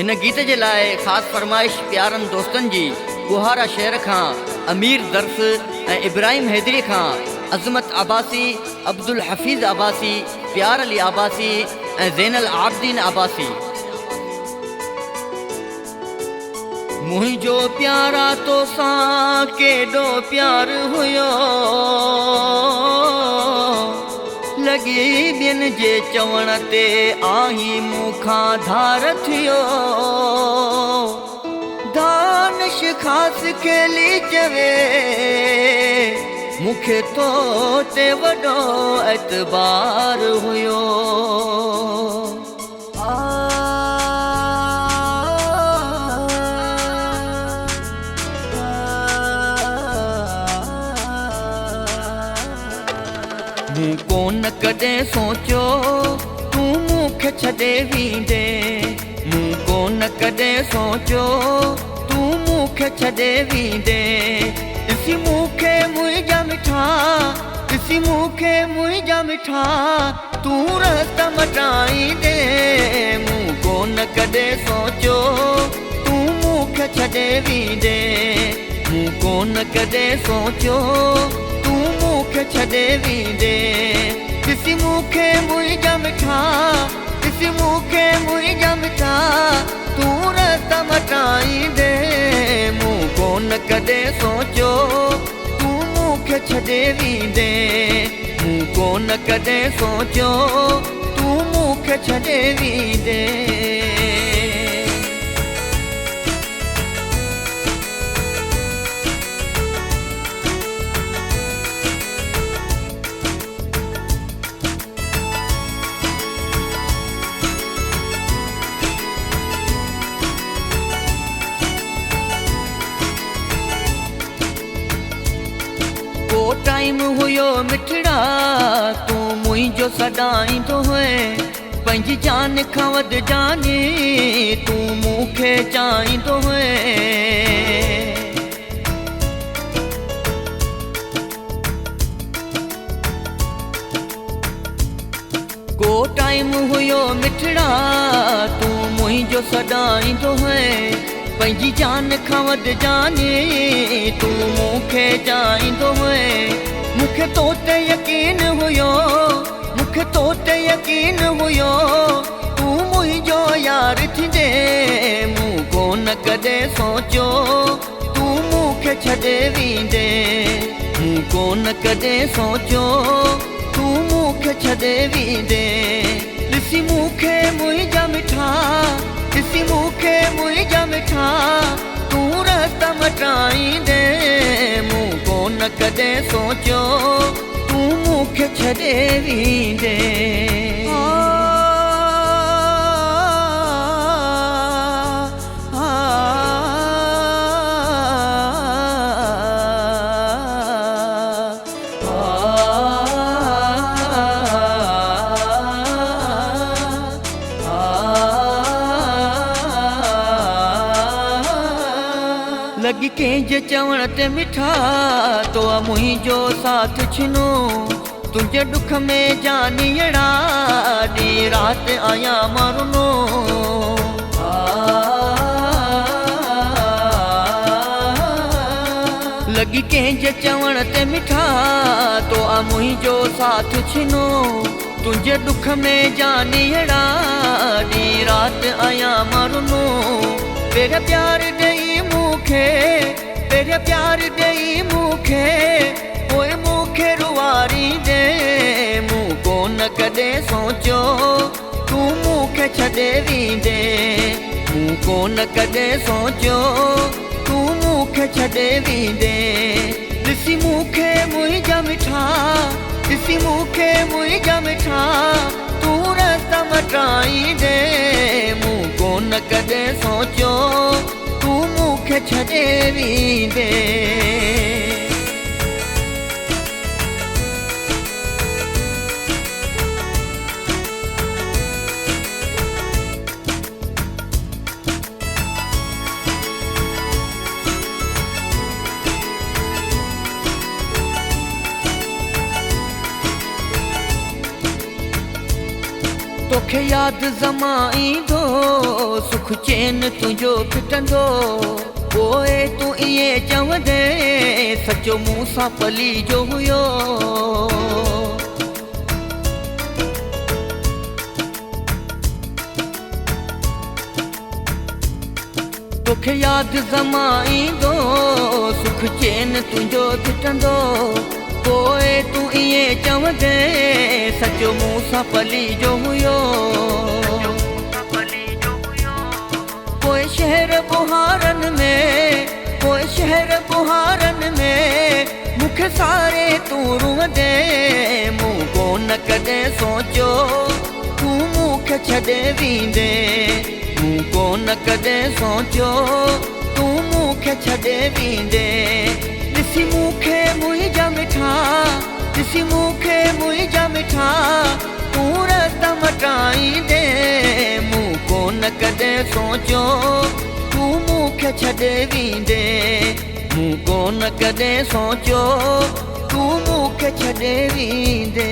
इन गीत जे लाइ ख़ासि फरमाइश प्यारनि दोस्तनि जी गुहारा शहर खां अमीर दर्स ऐं इब्राहिम हैदरी खां अज़मत अब्बासी, अब्दुल हफ़ीज़ अब्बासी, प्यार अली अब्बासी ऐं ज़ैनल आबदीन अब्बासी। मुंहिंजो प्यारा तोसां केॾो प्यार हुयो, लॻी ॿियनि जे चवण ते आही मूंखां धार थियो। दानिश ख़ासि खेली चवे मूंखे तो ते वॾो एतबार हुयो। मूं कोन कॾहिं सोचियो तूं मूंखे छॾे वेंदे, मूं कोन कॾहिं सोचियो तूं मूंखे छॾे वेंदे। ॾिसी मूंखे मुंहिंजा मिठा, ॾिसी मूंखे मुंहिंजा मिठा तूं रस्ता मटाईंदे। मूं कोन कॾहिं सोचियो तूं मूंखे छॾे वेंदे, मूं कोन कॾहिं सोचियो तूं मूंखे छॾे वेंदे। ॾिसी मूंखे मुंहिंजा मिठा, ॾिसी मूंखे मुंहिंजा मिठा तूं रस्ता मटाईंदे। मूं कोन कॾहिं सोचियो तूं मूंखे छॾे वेंदे, मूं कोन कॾहिं सोचियो तूं मूंखे छॾे वेंदे। को टाइम हुयो मिठड़ा तूं मुंहिंजो सॾाईंदो हुए, पंहिंजी जान खां वधि जाने तूं मूंखे चाहींदो हुए। को टाइम हुयो मिठड़ा तूं मुंहिंजो सॾाईंदो हुए, पंहिंजी जान खां वधि जाने तूं मूंखे चाहींदो हुए। मूंखे तो ते यकीन हुयो, मूंखे तो ते यकीन हुयो तूं मुंहिंजो यार थींदे। मूं कोन कॾहिं सोचियो तूं मूंखे छॾे वेंदे, मूं कोन कॾहिं सोचियो तूं मूंखे छॾे वेंदे। ॾिसी मूंखे मुंहिंजा मिठा, ॾिसी मूंखे मुंहिंजा मिठा तूं रस्ता मटाईंदे। मूं कोन कॾहिं सोचियो तूं मूंखे छॾे वेंदे। लॻी कंहिंजे चवण ते मिठा तो मुंहिंजो साथ छिनो, तुंहिंजे ॾुख में जानियड़ा ॾींहुं राति आहियां मरनो। लॻी कंहिंजे चवण ते मिठा तो मुंहिंजो साथ छिनो, तुंहिंजे ॾुख में जानियड़ा ॾींहुं राति आहियां मरनो। तेरे प्यार ॾेई मूंखे, तेरे प्यार ॾेई मूंखे पोइ मूंखे रुवारींदे। मूं कोन कॾहिं सोचियो तूं मूंखे छॾे वेंदे, मूं कोन कॾहिं सोचियो तूं मूंखे छॾे वेंदे। ॾिसी मूंखे मुंहिंजा मिठा, ॾिसी मूंखे मुंहिंजा मिठा तूं रस्ता मटाईंदे। मूं कोन कॾहिं सोचियो तूं मूंखे छॾे वेंदे। तोखे यादि ज़माईंदो सुख चैन तुंहिंजो फिटंदो पोइ तूं ईअं चवंदे सचो मूं सां पली जो हुयो तोखे यादि ज़माईंदो सुख चैन तुंहिंजो फिटंदो पोइ तूं ईअं चवंदे सचो मूं सां पली जो हुयो पोइ शहर बुहारनि में पोइ शहर बुहारनि में मूंखे सारे तूं रुअंदे मूं कोन कॾहिं सोचियो तूं मूंखे छॾे वेंदे मूं कोन कॾहिं सोचियो तूं मूंखे छॾे वेंदे ॾिसी मूंखे मुंहिंजा मिठा ॾिसी मूंखे मुंहिंजा मिठा तूं रत मटाईंदे मूं कोन कॾहिं सोचियो तूं मूंखे छॾे वेंदे मूं कोन कॾहिं सोचियो तूं मूंखे छॾे वेंदे